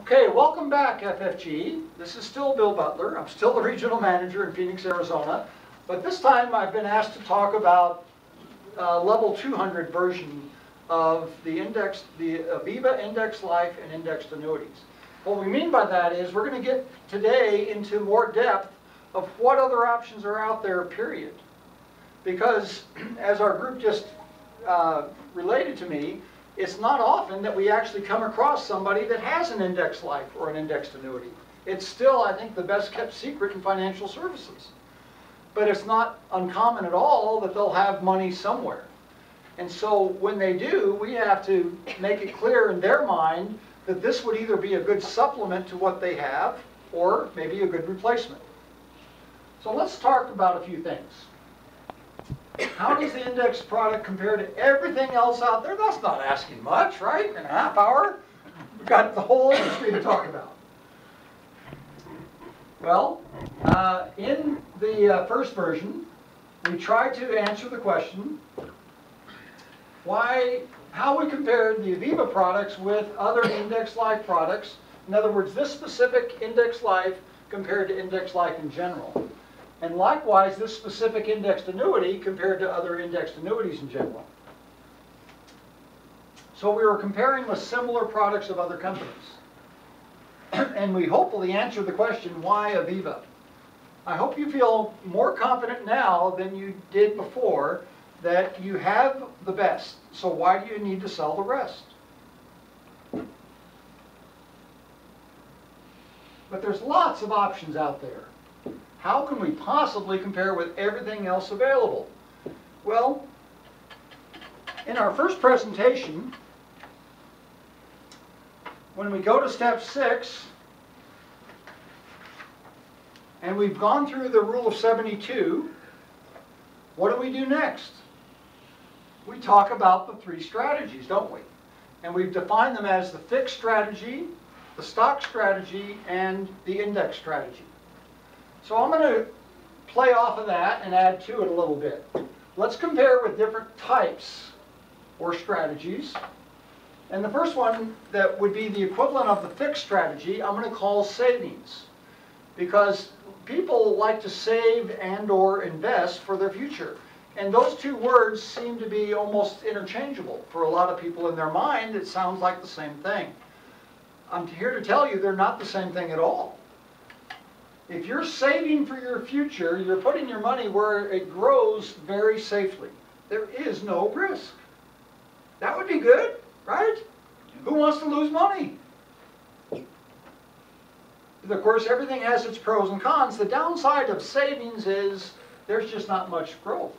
Okay, welcome back, FFG. This is still Bill Butler. I'm still the regional manager in Phoenix, Arizona. But this time I've been asked to talk about level 200 version of the AVIVA Index Life and Indexed Annuities. What we mean by that is we're going to get today into more depth of what other options are out there, period. Because as our group just related to me, it's not often that we actually come across somebody that has an indexed life or an indexed annuity. It's still, I think, the best kept secret in financial services. But it's not uncommon at all that they'll have money somewhere. And so when they do, we have to make it clear in their mind that this would either be a good supplement to what they have or maybe a good replacement. So let's talk about a few things. How does the index product compare to everything else out there? That's not asking much, right? In a half hour, we've got the whole industry to talk about. Well, in the first version, we tried to answer the question, how we compared the AVIVA products with other index life products. In other words, this specific index life compared to index life in general. And likewise, this specific indexed annuity compared to other indexed annuities in general. So we were comparing with similar products of other companies. And we hopefully answered the question, why AVIVA? I hope you feel more confident now than you did before that you have the best. So why do you need to sell the rest? But there's lots of options out there. How can we possibly compare with everything else available? Well, in our first presentation, when we go to step 6, and we've gone through the rule of 72, what do we do next? We talk about the 3 strategies, don't we? And we've defined them as the fixed strategy, the stock strategy, and the index strategy. So I'm going to play off of that and add to it a little bit. Let's compare with different types or strategies. And the first one that would be the equivalent of the fixed strategy, I'm going to call savings. Because people like to save and or invest for their future. And those two words seem to be almost interchangeable. For a lot of people in their mind, it sounds like the same thing. I'm here to tell you they're not the same thing at all. If you're saving for your future, you're putting your money where it grows very safely. There is no risk. That would be good, right? Who wants to lose money? Of course, everything has its pros and cons. The downside of savings is there's just not much growth.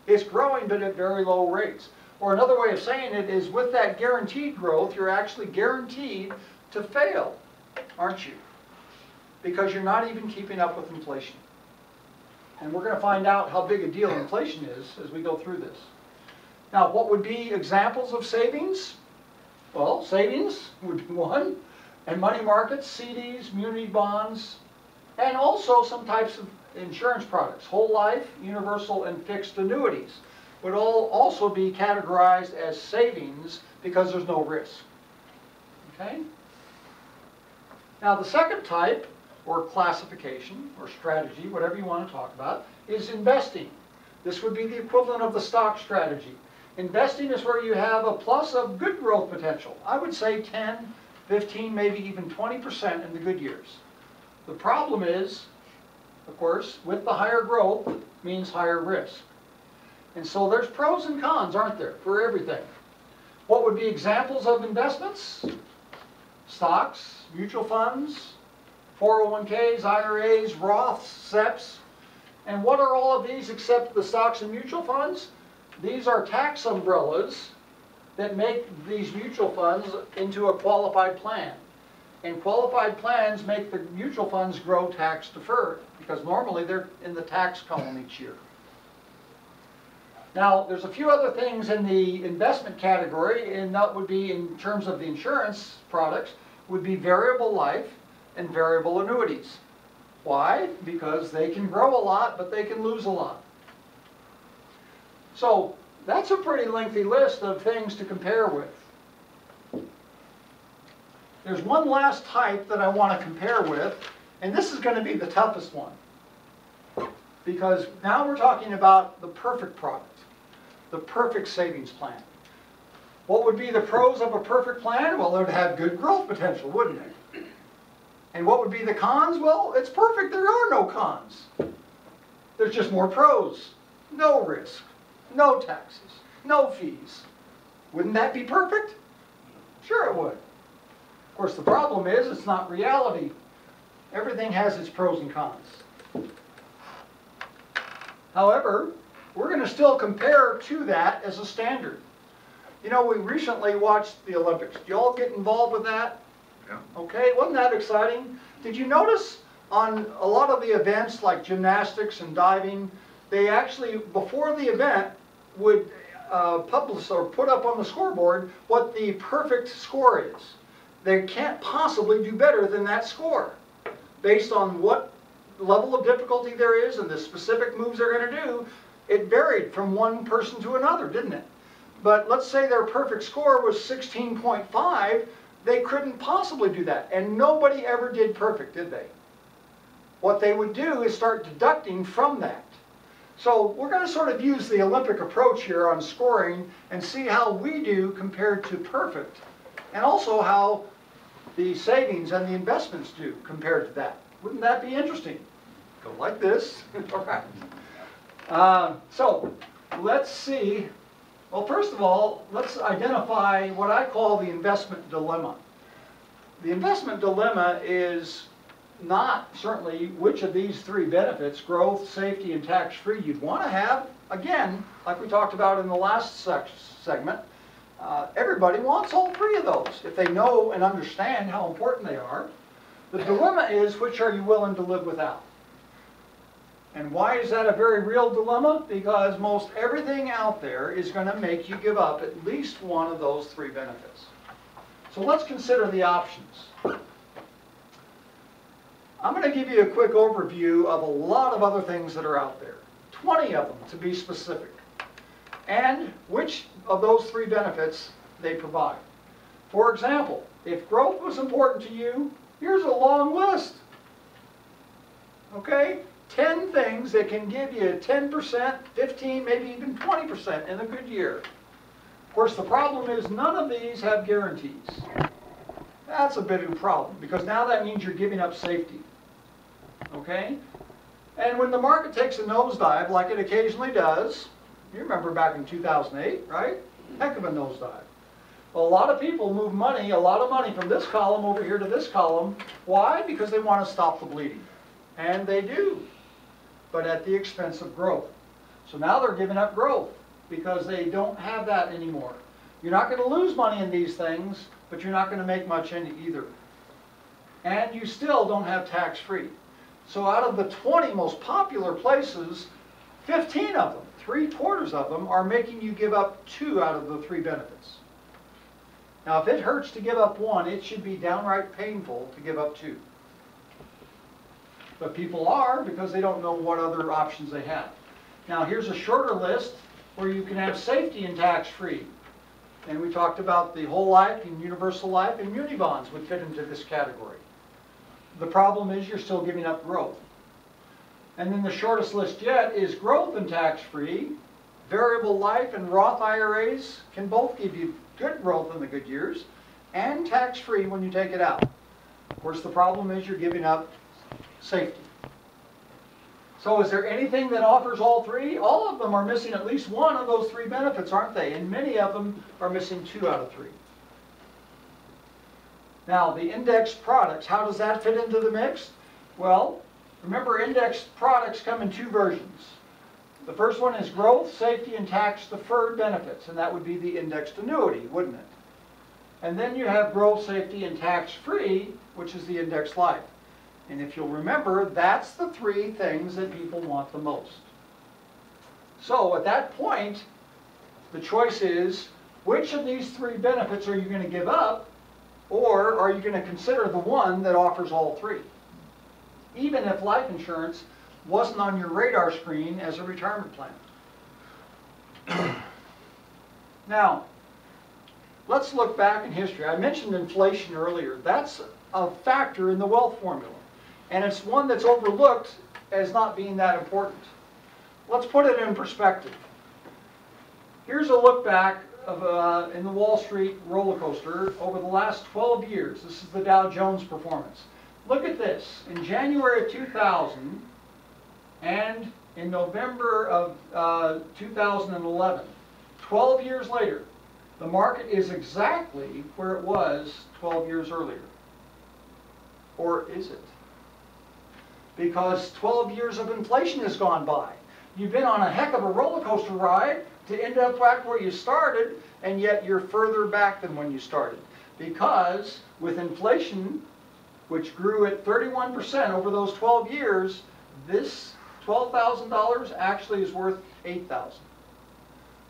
It's growing, but at very low rates. Or another way of saying it is with that guaranteed growth, you're actually guaranteed to fail, aren't you? Because you're not even keeping up with inflation. And we're going to find out how big a deal inflation is as we go through this. Now, what would be examples of savings? Well, savings would be one, and money markets, CDs, muni bonds, and also some types of insurance products. Whole life, universal, and fixed annuities would all also be categorized as savings because there's no risk. Okay? Now, the second type, or classification, or strategy, whatever you want to talk about, is investing. This would be the equivalent of the stock strategy. Investing is where you have a plus of good growth potential. I would say 10, 15, maybe even 20% in the good years. The problem is, of course, with the higher growth means higher risk. And so there's pros and cons, aren't there, for everything. What would be examples of investments? Stocks, mutual funds, 401ks, IRAs, Roths, SEPs. And what are all of these except the stocks and mutual funds? These are tax umbrellas that make these mutual funds into a qualified plan. And qualified plans make the mutual funds grow tax deferred because normally they're in the tax column each year. Now, there's a few other things in the investment category, and that would be in terms of the insurance products, would be variable life and variable annuities. Why? Because they can grow a lot, but they can lose a lot. So that's a pretty lengthy list of things to compare with. There's one last type that I want to compare with, and this is going to be the toughest one. Because now we're talking about the perfect product, the perfect savings plan. What would be the pros of a perfect plan? Well, it would have good growth potential, wouldn't it? And what would be the cons? Well, it's perfect. There are no cons. There's just more pros. No risk, no taxes, no fees. Wouldn't that be perfect? Sure it would. Of course, the problem is it's not reality. Everything has its pros and cons. However, we're going to still compare to that as a standard. You know, we recently watched the Olympics. Did you all get involved with that? Yeah. Okay, wasn't that exciting? Did you notice on a lot of the events like gymnastics and diving, they actually, before the event, would publish or put up on the scoreboard what the perfect score is. They can't possibly do better than that score based on what level of difficulty there is and the specific moves they're going to do. It varied from one person to another, didn't it? But let's say their perfect score was 16.5, they couldn't possibly do that. And nobody ever did perfect, did they? What they would do is start deducting from that. So we're going to sort of use the Olympic approach here on scoring and see how we do compared to perfect. And also how the savings and the investments do compared to that. Wouldn't that be interesting? Go like this. All right. So let's see. Well, first of all, let's identify what I call the investment dilemma. The investment dilemma is not certainly which of these three benefits, growth, safety, and tax-free, you'd want to have. Again, like we talked about in the last segment, everybody wants all three of those if they know and understand how important they are. The dilemma is, which are you willing to live without? And why is that a very real dilemma? Because most everything out there is going to make you give up at least one of those three benefits. So let's consider the options. I'm going to give you a quick overview of a lot of other things that are out there. 20 of them to be specific. And which of those three benefits they provide. For example, if growth was important to you, here's a long list. Okay? 10 things that can give you 10%, 15, maybe even 20% in a good year. Of course, the problem is none of these have guarantees. That's a bit of a problem because now that means you're giving up safety. Okay? And when the market takes a nosedive, like it occasionally does, you remember back in 2008, right? Heck of a nosedive. Well, a lot of people move money, a lot of money from this column over here to this column. Why? Because they want to stop the bleeding. And they do, but at the expense of growth. So now they're giving up growth because they don't have that anymore. You're not going to lose money in these things, but you're not going to make much in either. And you still don't have tax-free. So out of the 20 most popular places, 15 of them, 3/4 of them, are making you give up 2 out of the 3 benefits. Now, if it hurts to give up 1, it should be downright painful to give up 2. But people are because they don't know what other options they have. Now, here's a shorter list where you can have safety and tax-free. And we talked about the whole life and universal life, and muni bonds would fit into this category. The problem is you're still giving up growth. And then the shortest list yet is growth and tax-free. Variable life and Roth IRAs can both give you good growth in the good years and tax-free when you take it out. Of course, the problem is you're giving up safety. So is there anything that offers all three? All of them are missing at least one of those 3 benefits, aren't they? And many of them are missing 2 out of 3. Now, the index products, how does that fit into the mix? Well, remember, index products come in 2 versions. The first one is growth, safety, and tax-deferred benefits, and that would be the indexed annuity, wouldn't it? And then you have growth, safety, and tax-free, which is the indexed life. And if you'll remember, that's the 3 things that people want the most. So at that point, the choice is, which of these 3 benefits are you going to give up? Or are you going to consider the one that offers all 3? Even if life insurance wasn't on your radar screen as a retirement plan. Now, let's look back in history. I mentioned inflation earlier. That's a factor in the wealth formula. And it's one that's overlooked as not being that important. Let's put it in perspective. Here's a look back of in the Wall Street roller coaster over the last 12 years. This is the Dow Jones performance. Look at this. In January of 2000 and in November of 2011, 12 years later, the market is exactly where it was 12 years earlier. Or is it? Because 12 years of inflation has gone by. You've been on a heck of a roller coaster ride to end up back where you started, and yet you're further back than when you started. Because with inflation, which grew at 31% over those 12 years, this $12,000 actually is worth $8,000.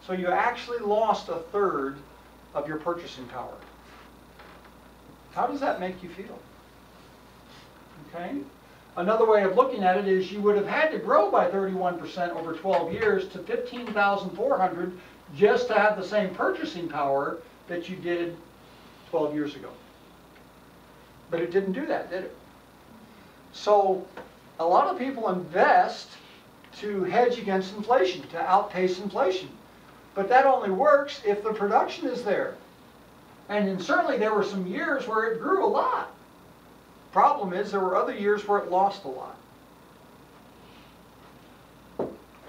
So you actually lost a third of your purchasing power. How does that make you feel? Okay? Another way of looking at it is you would have had to grow by 31% over 12 years to $15,400 just to have the same purchasing power that you did 12 years ago. But it didn't do that, did it? So a lot of people invest to hedge against inflation, to outpace inflation. But that only works if the production is there. And then certainly there were some years where it grew a lot. Problem is, there were other years where it lost a lot.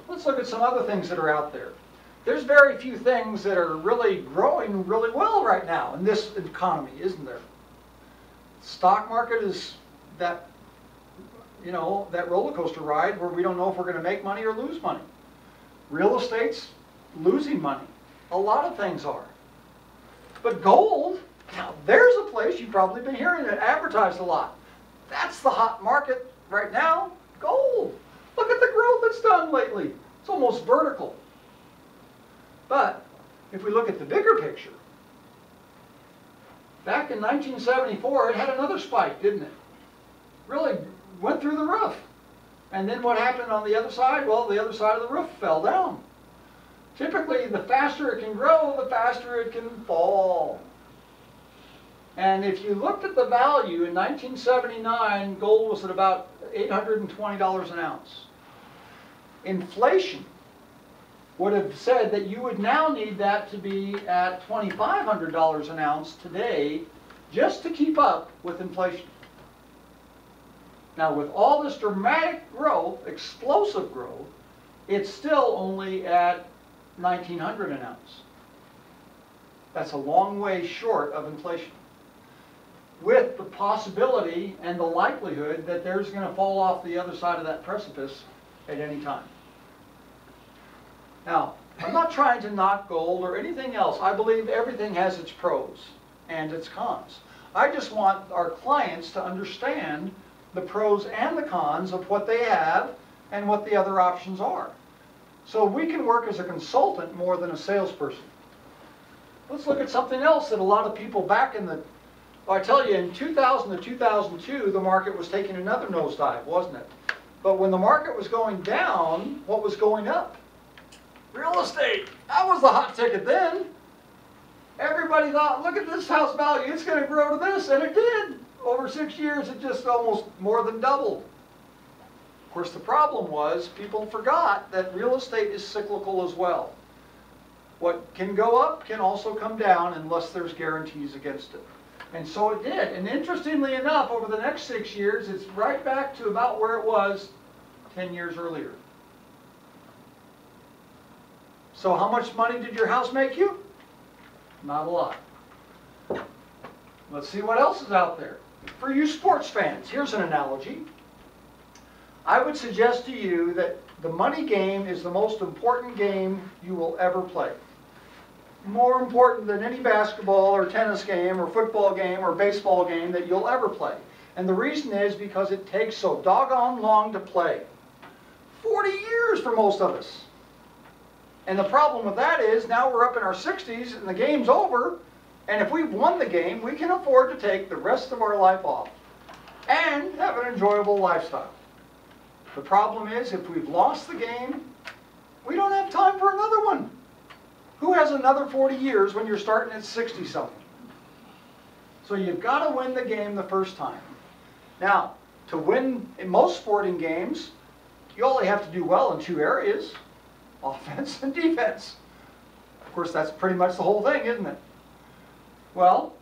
Let's look at some other things that are out there. There's very few things that are really growing really well right now in this economy, isn't there? The stock market is that, you know, that roller coaster ride where we don't know if we're going to make money or lose money. Real estate's losing money. A lot of things are. But gold, now there's a place you've probably been hearing it advertised a lot. That's the hot market right now, gold. Look at the growth it's done lately. It's almost vertical. But if we look at the bigger picture, back in 1974 it had another spike, didn't it? Really went through the roof. And then what happened on the other side? Well, the other side of the roof fell down. Typically, the faster it can grow, the faster it can fall. And if you looked at the value in 1979, gold was at about $820 an ounce. Inflation would have said that you would now need that to be at $2,500 an ounce today just to keep up with inflation. Now, with all this dramatic growth, explosive growth, it's still only at $1,900 an ounce. That's a long way short of inflation, with the possibility and the likelihood that there's going to fall off the other side of that precipice at any time. Now, I'm not trying to knock gold or anything else. I believe everything has its pros and its cons. I just want our clients to understand the pros and the cons of what they have and what the other options are. So we can work as a consultant more than a salesperson. Let's look at something else that a lot of people back in the, well, I tell you, in 2000 to 2002, the market was taking another nosedive, wasn't it? But when the market was going down, what was going up? Real estate. That was the hot ticket then. Everybody thought, look at this house value, it's going to grow to this, and it did. Over 6 years, it just almost more than doubled. Of course, the problem was people forgot that real estate is cyclical as well. What can go up can also come down unless there's guarantees against it. And so it did. And interestingly enough, over the next 6 years, it's right back to about where it was 10 years earlier. So how much money did your house make you? Not a lot. Let's see what else is out there. For you sports fans, here's an analogy. I would suggest to you that the money game is the most important game you will ever play. More important than any basketball or tennis game or football game or baseball game that you'll ever play. And the reason is because it takes so doggone long to play. 40 years for most of us. And the problem with that is now we're up in our 60s and the game's over. And if we've won the game, we can afford to take the rest of our life off and have an enjoyable lifestyle. The problem is if we've lost the game, we don't have time for another one. Who has another 40 years when you're starting at 60-something? So you've got to win the game the first time. Now, to win in most sporting games, you only have to do well in two areas, offense and defense. Of course, that's pretty much the whole thing, isn't it? Well,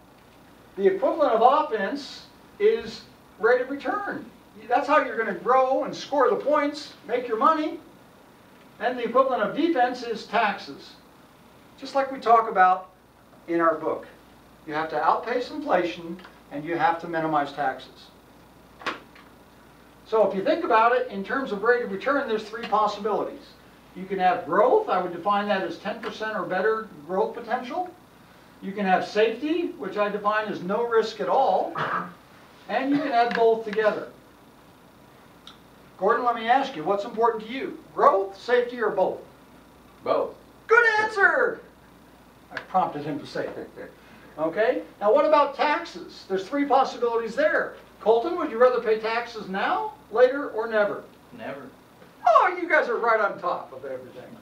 the equivalent of offense is rate of return. That's how you're going to grow and score the points, make your money. And the equivalent of defense is taxes. Just like we talk about in our book. You have to outpace inflation and you have to minimize taxes. So if you think about it in terms of rate of return, there's three possibilities. You can have growth. I would define that as 10% or better growth potential. You can have safety, which I define as no risk at all. And you can have both together. Gordon, let me ask you, what's important to you? Growth, safety, or both? Both. Good answer! I prompted him to say it. Okay, now what about taxes? There's three possibilities there. Colton, would you rather pay taxes now, later, or never? Never. Oh, you guys are right on top of everything.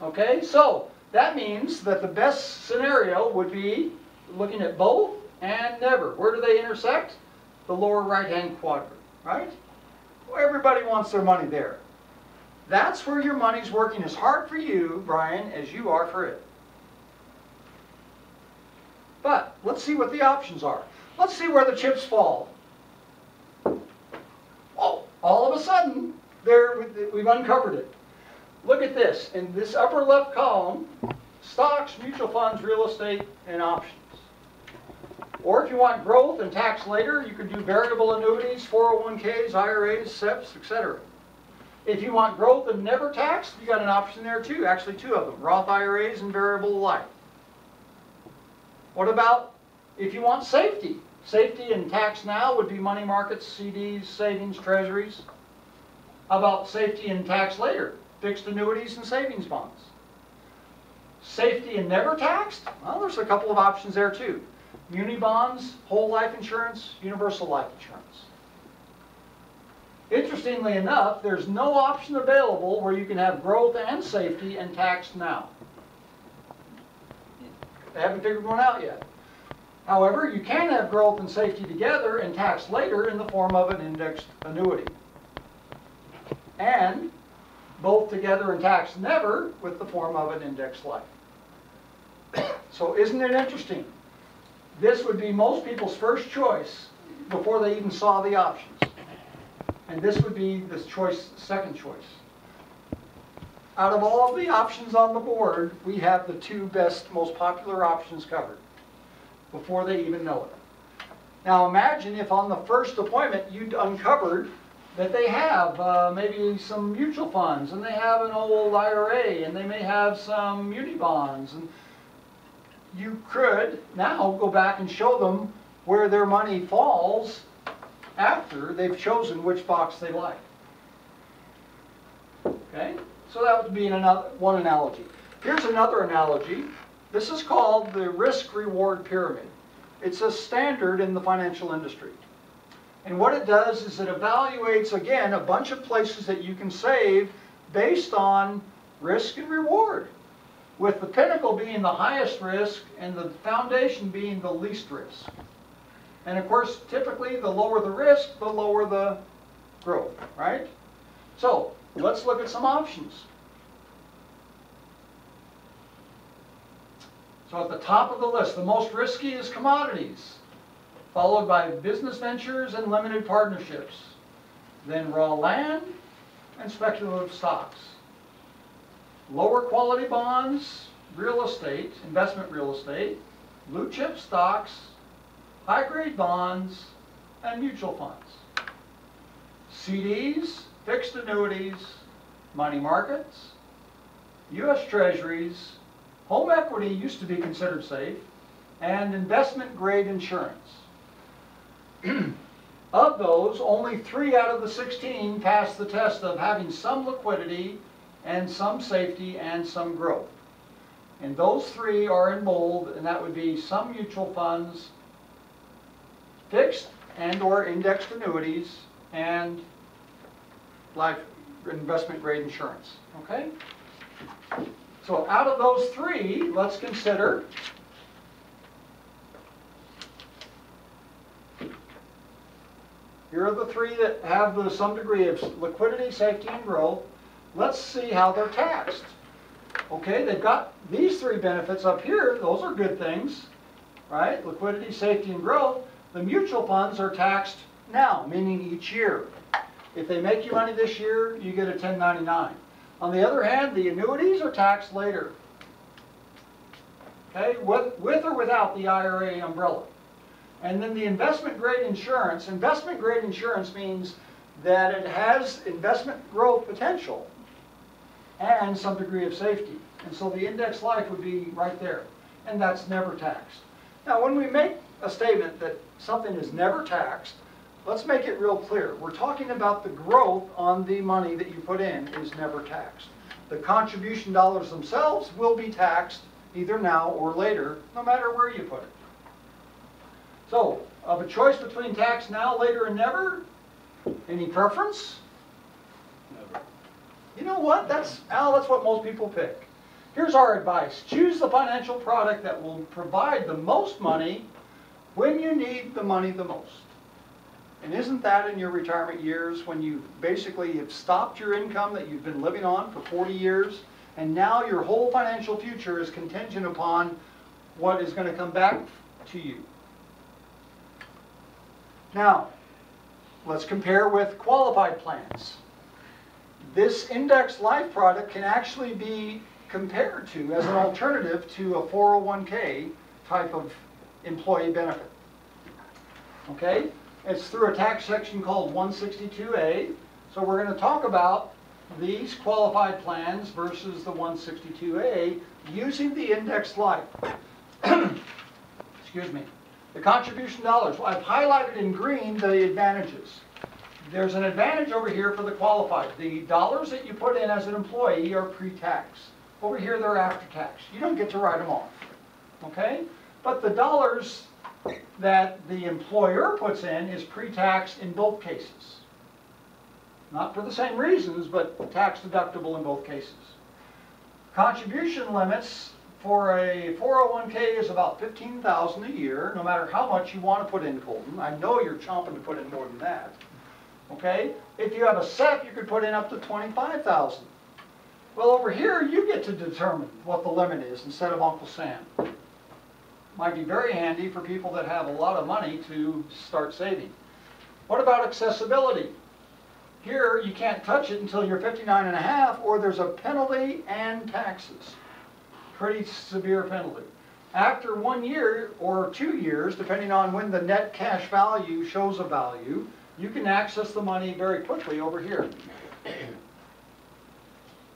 Okay, so that means that the best scenario would be looking at both and never. Where do they intersect? The lower right-hand quadrant, right? Well, everybody wants their money there. That's where your money's working as hard for you, Brian, as you are for it. But let's see what the options are. Let's see where the chips fall. Oh, all of a sudden, there we've uncovered it. Look at this. In this upper left column, stocks, mutual funds, real estate, and options. Or if you want growth and tax later, you can do variable annuities, 401ks, IRAs, SEPs, etc. If you want growth and never taxed, you got an option there too. Actually, two of them, Roth IRAs and variable life. What about if you want safety? Safety and tax now would be money markets, CDs, savings, treasuries. How about safety and tax later? Fixed annuities and savings bonds. Safety and never taxed? Well, there's a couple of options there too. Muni bonds, whole life insurance, universal life insurance. Interestingly enough, there's no option available where you can have growth and safety and taxed now. They haven't figured one out yet. However, you can have growth and safety together and taxed later in the form of an indexed annuity. And both together and taxed never with the form of an indexed life. So isn't it interesting? This would be most people's first choice before they even saw the options. And this would be the choice, second choice. Out of all of the options on the board, we have the two best, most popular options covered before they even know it. Now imagine if on the first appointment you'd uncovered that they have maybe some mutual funds, and they have an old IRA, and they may have some muni bonds, and you could now go back and show them where their money falls after they've chosen which box they like. Okay? So that would be one analogy. Here's another analogy. This is called the risk-reward pyramid. It's a standard in the financial industry. And what it does is it evaluates, again, a bunch of places that you can save based on risk and reward, with the pinnacle being the highest risk and the foundation being the least risk. And of course, typically, the lower the risk, the lower the growth, right? So, let's look at some options. So at the top of the list, the most risky is commodities, followed by business ventures and limited partnerships, then raw land and speculative stocks. Lower quality bonds, real estate, investment real estate, blue chip stocks, high grade bonds, and mutual funds. CDs, fixed annuities, money markets, U.S. Treasuries, home equity used to be considered safe, and investment grade insurance. Of those, only 3 out of the 16 passed the test of having some liquidity and some safety and some growth. And those 3 are in bold, and that would be some mutual funds, fixed and or indexed annuities, and life investment grade insurance. Okay? So out of those three, let's consider here are the three that have some degree of liquidity, safety, and growth. Let's see how they're taxed. Okay, they've got these three benefits up here. Those are good things, right? Liquidity, safety, and growth. The mutual funds are taxed now, meaning each year. If they make you money this year, you get a 1099. On the other hand, the annuities are taxed later. Okay, with or without the IRA umbrella. And then the investment grade insurance means that it has investment growth potential and some degree of safety. And so the index life would be right there. And that's never taxed. Now when we make a statement that something is never taxed, let's make it real clear. We're talking about the growth on the money that you put in is never taxed. The contribution dollars themselves will be taxed either now or later, no matter where you put it. So, of a choice between tax now, later, and never, any preference? Never. You know what? Al, that's what most people pick. Here's our advice. Choose the financial product that will provide the most money when you need the money the most. And isn't that in your retirement years when you basically have stopped your income that you've been living on for 40 years, and now your whole financial future is contingent upon what is going to come back to you? Now, let's compare with qualified plans. This index life product can actually be compared to as an alternative to a 401k type of employee benefit. Okay? It's through a tax section called 162A. So we're going to talk about these qualified plans versus the 162A using the index life. Excuse me. The contribution dollars. Well, I've highlighted in green the advantages. There's an advantage over here for the qualified. The dollars that you put in as an employee are pre-tax. Over here they're after-tax. You don't get to write them off. Okay? But the dollars that the employer puts in is pre-tax in both cases. Not for the same reasons, but tax deductible in both cases. Contribution limits for a 401k is about $15,000 a year, no matter how much you want to put in, Colton. I know you're chomping to put in more than that. Okay? If you have a SEP, you could put in up to $25,000. Well, over here, you get to determine what the limit is instead of Uncle Sam. Might be very handy for people that have a lot of money to start saving. What about accessibility? Here, you can't touch it until you're 59 and a half, or there's a penalty and taxes. Pretty severe penalty. After 1 year or 2 years, depending on when the net cash value shows a value, you can access the money very quickly over here,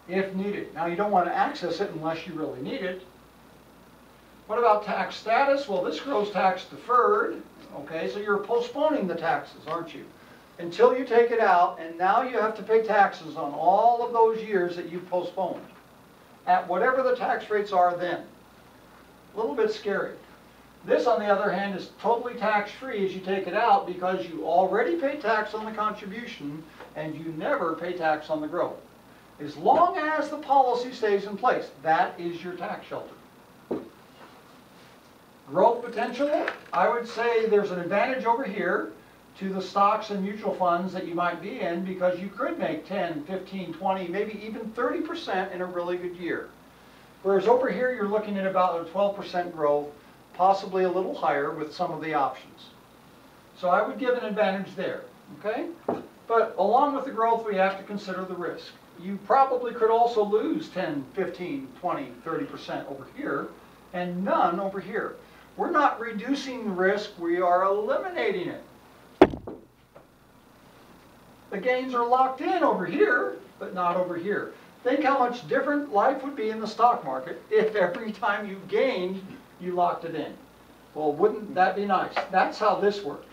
if needed. Now, you don't want to access it unless you really need it. What about tax status? Well, this grows tax deferred. Okay, so you're postponing the taxes, aren't you? Until you take it out, and now you have to pay taxes on all of those years that you've postponed, at whatever the tax rates are then. A little bit scary. This, on the other hand, is totally tax-free as you take it out because you already pay tax on the contribution and you never pay tax on the growth. As long as the policy stays in place, that is your tax shelter. Growth potential, I would say there's an advantage over here to the stocks and mutual funds that you might be in because you could make 10, 15, 20, maybe even 30% in a really good year. Whereas over here you're looking at about a 12% growth, possibly a little higher with some of the options. So I would give an advantage there, okay? But along with the growth we have to consider the risk. You probably could also lose 10, 15, 20, 30% over here and none over here. We're not reducing the risk, we are eliminating it. The gains are locked in over here, but not over here. Think how much different life would be in the stock market if every time you gained, you locked it in. Well, wouldn't that be nice? That's how this works.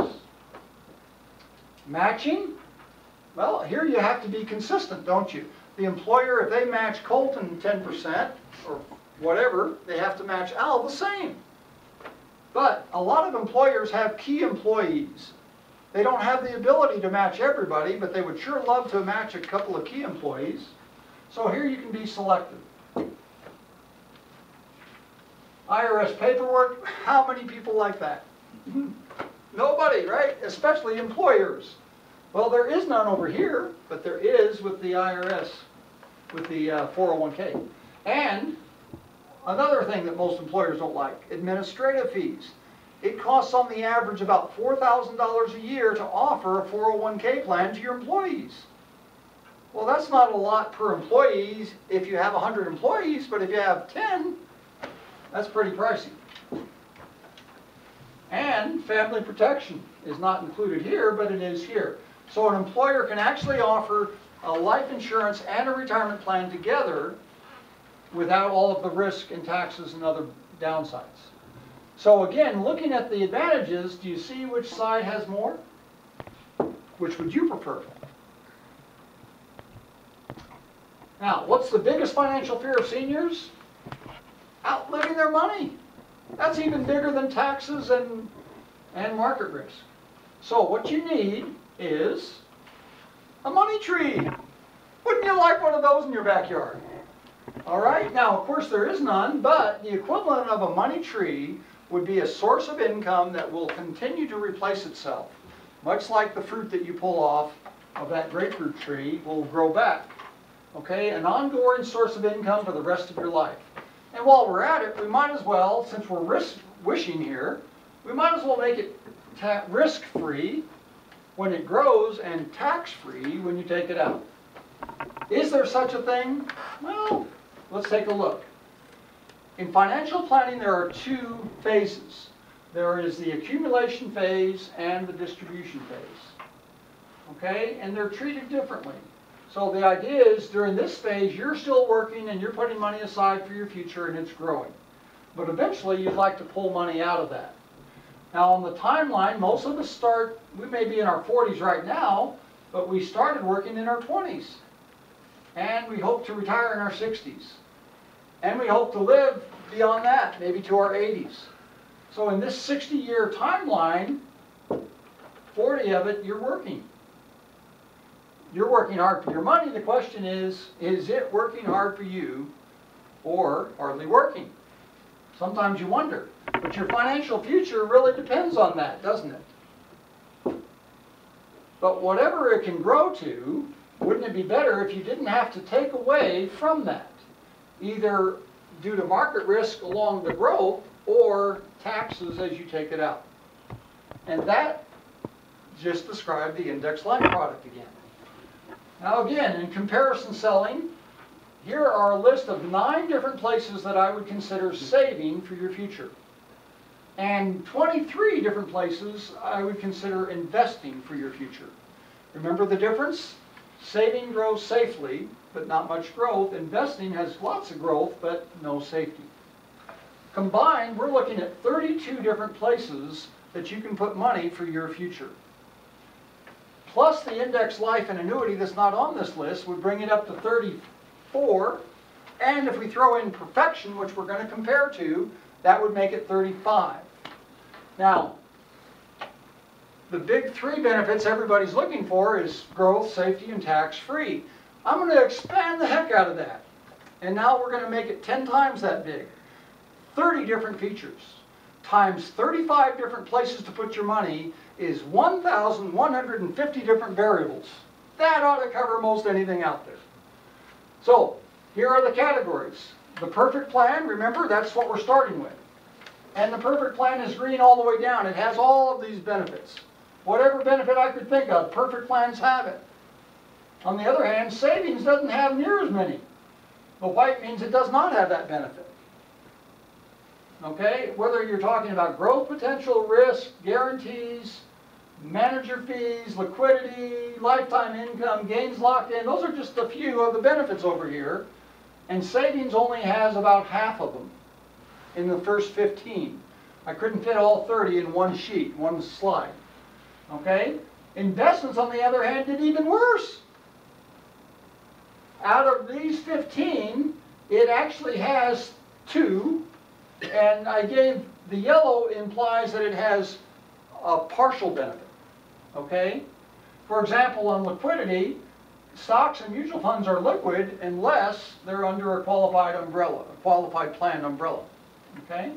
Matching? Well, here you have to be consistent, don't you? The employer, if they match Colton 10% or whatever, they have to match Al the same. But a lot of employers have key employees. They don't have the ability to match everybody, but they would sure love to match a couple of key employees. So here you can be selective. IRS paperwork, how many people like that? Nobody, right? Especially employers. Well, there is none over here, but there is with the IRS, with the 401k. And another thing that most employers don't like, administrative fees. It costs on the average about $4,000 a year to offer a 401k plan to your employees. Well, that's not a lot per employee if you have 100 employees, but if you have 10, that's pretty pricey. And family protection is not included here, but it is here. So an employer can actually offer a life insurance and a retirement plan together without all of the risk and taxes and other downsides. So again, looking at the advantages, do you see which side has more? Which would you prefer? Now, what's the biggest financial fear of seniors? Outliving their money. That's even bigger than taxes and market risk. So what you need is a money tree. Wouldn't you like one of those in your backyard? All right, now of course there is none, but the equivalent of a money tree would be a source of income that will continue to replace itself. Much like the fruit that you pull off of that grapefruit tree will grow back. Okay, an ongoing source of income for the rest of your life. And while we're at it, we might as well, since we're wishing here, we might as well make it risk-free when it grows and tax-free when you take it out. Is there such a thing? Well, let's take a look. In financial planning, there are two phases. There is the accumulation phase and the distribution phase. Okay, and they're treated differently. So the idea is during this phase, you're still working and you're putting money aside for your future and it's growing. But eventually you'd like to pull money out of that. Now on the timeline, most of us start, we may be in our 40s right now, but we started working in our 20s. And we hope to retire in our 60s. And we hope to live beyond that, maybe to our 80s. So in this 60-year timeline, 40 of it, you're working. You're working hard for your money. The question is it working hard for you or hardly working? Sometimes you wonder. But your financial future really depends on that, doesn't it? But whatever it can grow to, wouldn't it be better if you didn't have to take away from that? Either due to market risk along the growth or taxes as you take it out. And that just described the index life product again. Now again, in comparison selling, here are a list of 9 different places that I would consider saving for your future. And 23 different places I would consider investing for your future. Remember the difference? Saving grows safely, but not much growth. Investing has lots of growth, but no safety. Combined, we're looking at 32 different places that you can put money for your future. Plus the index life and annuity that's not on this list would bring it up to 34. And if we throw in perfection, which we're going to compare to, that would make it 35. Now, the big 3 benefits everybody's looking for is growth, safety, and tax-free. I'm going to expand the heck out of that. And now we're going to make it 10 times that big. 30 different features times 35 different places to put your money is 1,150 different variables. That ought to cover most anything out there. So, here are the categories. The perfect plan, remember, that's what we're starting with. And the perfect plan is green all the way down. It has all of these benefits. Whatever benefit I could think of, perfect plans have it. On the other hand, savings doesn't have near as many. The white means it does not have that benefit. Okay, whether you're talking about growth potential, risk, guarantees, manager fees, liquidity, lifetime income, gains locked in, those are just a few of the benefits over here. And savings only has about half of them in the first 15. I couldn't fit all 30 in one sheet, one slide. Okay? Investments, on the other hand, did even worse. Out of these 15, it actually has 2. And I gave, the yellow implies that it has a partial benefit, okay? For example, on liquidity, stocks and mutual funds are liquid unless they're under a qualified umbrella, a qualified plan umbrella, Okay?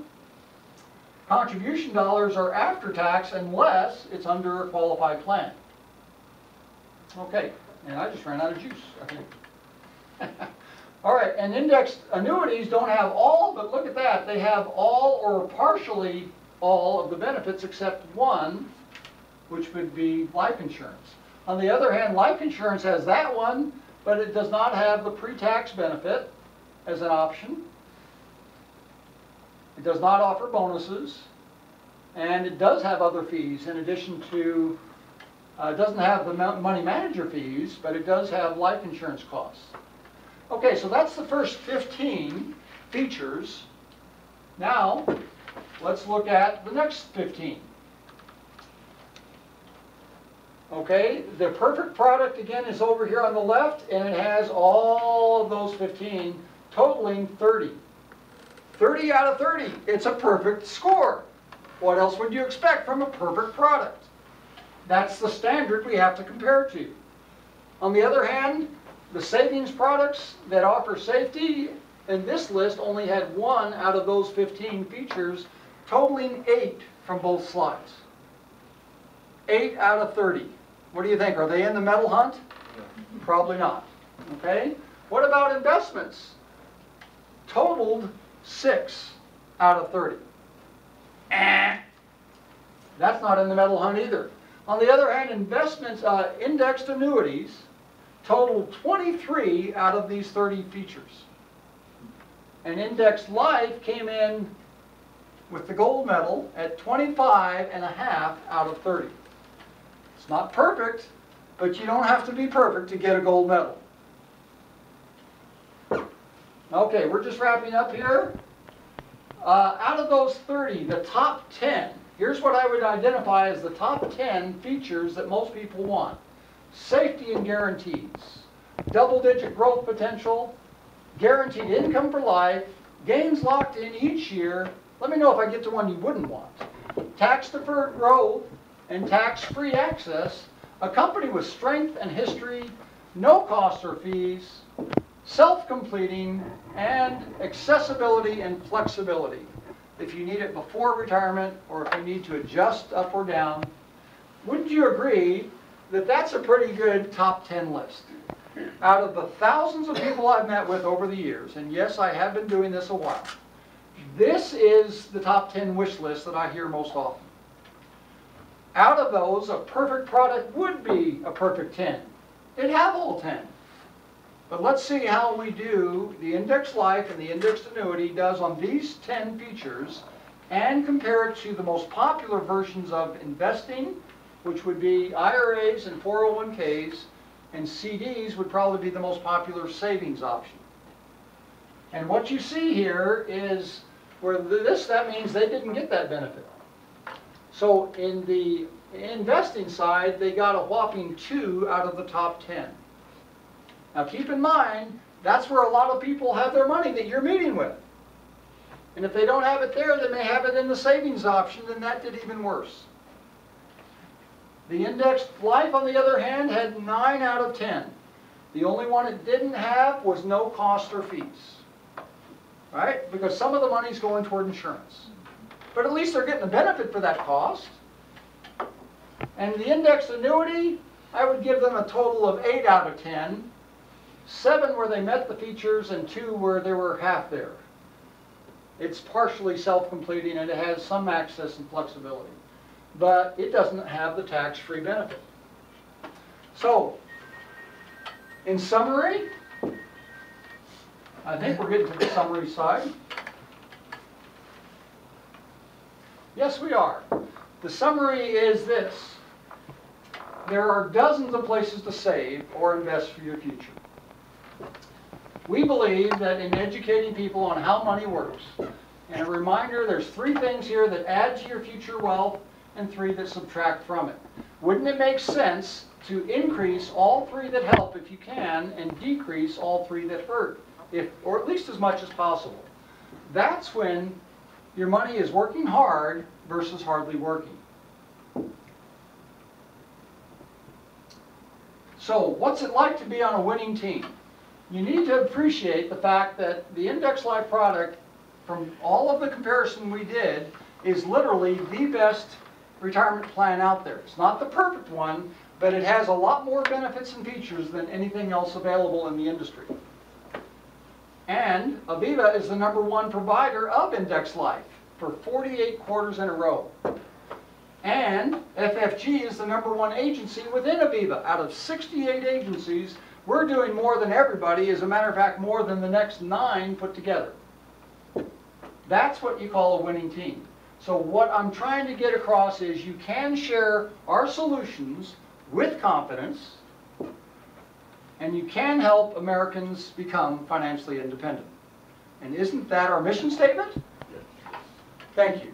Contribution dollars are after tax unless it's under a qualified plan. Okay, and I just ran out of juice, I think. All right, and indexed annuities don't have all, but look at that. They have all or partially all of the benefits except one, which would be life insurance. On the other hand, life insurance has that one, but it does not have the pre-tax benefit as an option. It does not offer bonuses, and it does have other fees in addition to, it doesn't have the money manager fees, but it does have life insurance costs. Okay, so that's the first 15 features. Now, let's look at the next 15. Okay, the perfect product again is over here on the left, and it has all of those 15, totaling 30. 30 out of 30, it's a perfect score. What else would you expect from a perfect product? That's the standard we have to compare to. On the other hand, the savings products that offer safety in this list only had 1 out of those 15 features, totaling 8 from both slides. 8 out of 30. What do you think? Are they in the medal hunt? Probably not. Okay? What about investments? Totaled 6 out of 30. That's not in the medal hunt either. On the other hand, investments, indexed annuities, totaled 23 out of these 30 features. And indexed life came in with the gold medal at 25.5 out of 30. It's not perfect, but you don't have to be perfect to get a gold medal. Okay, we're just wrapping up here. Out of those 30, the top 10, here's what I would identify as the top 10 features that most people want. Safety and guarantees, double-digit growth potential, guaranteed income for life, gains locked in each year. Let me know if I get to one you wouldn't want. Tax-deferred growth and tax-free access, a company with strength and history, no costs or fees, self-completing, and accessibility and flexibility. If you need it before retirement or if you need to adjust up or down, wouldn't you agree that that's a pretty good top 10 list? Out of the thousands of people I've met with over the years, and yes, I have been doing this a while, this is the top 10 wish list that I hear most often. Out of those, a perfect product would be a perfect 10. It'd have all 10. But let's see how we do, the indexed life and the indexed annuity does on these 10 features and compare it to the most popular versions of investing, which would be IRAs and 401ks, and CDs would probably be the most popular savings option. And what you see here is where that means they didn't get that benefit. So in the investing side, they got a whopping 2 out of the top 10. Now keep in mind, that's where a lot of people have their money that you're meeting with. And if they don't have it there, they may have it in the savings option, and that did even worse. The indexed life, on the other hand, had 9 out of 10. The only one it didn't have was no cost or fees. Right? Because some of the money's going toward insurance. But at least they're getting a benefit for that cost. And the indexed annuity, I would give them a total of 8 out of 10. 7 where they met the features, and 2 where they were half there. It's partially self-completing, and it has some access and flexibility. But it doesn't have the tax-free benefit. So, in summary, I think we're getting to the summary side. Yes, we are. The summary is this. There are dozens of places to save or invest for your future. We believe that in educating people on how money works, and a reminder, there's 3 things here that add to your future wealth and 3 that subtract from it. Wouldn't it make sense to increase all 3 that help if you can, and decrease all 3 that hurt, or at least as much as possible? That's when your money is working hard versus hardly working. So, what's it like to be on a winning team? You need to appreciate the fact that the Index Life product from all of the comparison we did, is literally the best retirement plan out there. It's not the perfect one, but it has a lot more benefits and features than anything else available in the industry. And AVIVA is the #1 provider of Index Life for 48 quarters in a row. And FFG is the #1 agency within AVIVA. Out of 68 agencies, we're doing more than everybody. As a matter of fact, more than the next 9 put together. That's what you call a winning team. So what I'm trying to get across is you can share our solutions with confidence, and you can help Americans become financially independent. And isn't that our mission statement? Thank you.